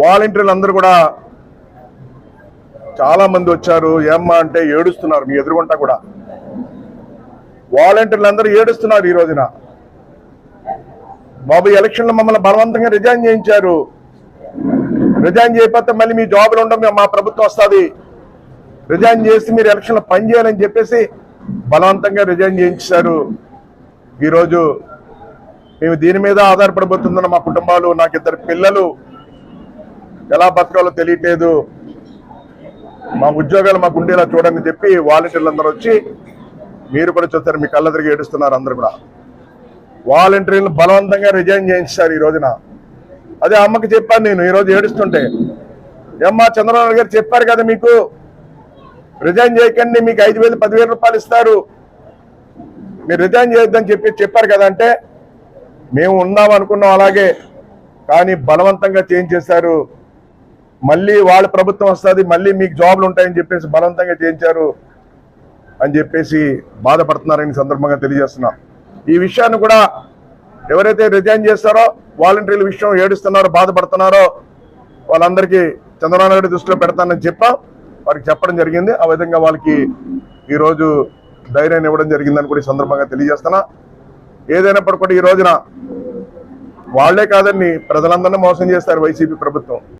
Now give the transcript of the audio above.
వాలంటీర్లు అందరూ కూడా చాలా మంది వచ్చారు. ఏమ్మా అంటే ఏడుస్తున్నారు. మీ ఎదురుగుంటా కూడా వాలంటీర్లు అందరూ ఏడుస్తున్నారు. ఈ రోజున బాబు ఎలక్షన్లో మమ్మల్ని బలవంతంగా రిజైన్ చేయించారు. రిజైన్ చేయకపోతే మళ్ళీ మీ జాబులు ఉండవు, మా ప్రభుత్వం వస్తుంది, రిజైన్ చేసి మీరు ఎలక్షన్లో పనిచేయాలని చెప్పేసి బలవంతంగా రిజైన్ చేయించారు. ఈరోజు మేము దీని మీద ఆధారపడిపోతున్న మా కుటుంబాలు, నాకు 2 పిల్లలు, ఎలా బతకాలో తెలియట్లేదు, మా ఉద్యోగాలు మాకు ఉండేలా చూడని చెప్పి వాలంటీర్లు అందరూ వచ్చి, మీరు కూడా చూస్తారు, మీ కళ్ళ తిరిగి ఏడుస్తున్నారు. అందరూ కూడా వాలంటీర్లు బలవంతంగా రిజైన్ చేయించారు ఈ రోజున. అదే అమ్మకి చెప్పాను నేను ఈరోజు ఏడుస్తుంటే, ఏమ్మా చంద్రబాబు గారు చెప్పారు కదా మీకు రిజైన్ చేయకండి, మీకు 5,000 10,000 రూపాయలు ఇస్తారు, మీరు రిజైన్ చేయొద్దని చెప్పారు కదా అంటే, మేము ఉన్నాం అనుకున్నాం అలాగే, కానీ బలవంతంగా చేంజ్ చేశారు. మళ్ళీ వాళ్ళ ప్రభుత్వం వస్తుంది, మళ్ళీ మీకు జాబులు ఉంటాయని చెప్పేసి బలవంతంగా చేయించారు అని చెప్పేసి బాధపడుతున్నారని సందర్భంగా తెలియజేస్తున్నా. ఈ విషయాన్ని కూడా ఎవరైతే రిజైన్ చేస్తారో వాలంటీర్ల విషయం ఏడుస్తున్నారో బాధపడుతున్నారో వాళ్ళందరికీ చంద్రబాబు నాయుడు దృష్టిలో పెడతానని వారికి చెప్పడం జరిగింది. ఆ విధంగా వాళ్ళకి ఈరోజు ధైర్యాన్ని ఇవ్వడం జరిగిందని కూడా ఈ సందర్భంగా తెలియజేస్తున్నా. ఏదైనప్పటికీ కూడా ఈ రోజున వాళ్లే కాదని ప్రజలందరినీ మోసం చేస్తారు వైసీపీ ప్రభుత్వం.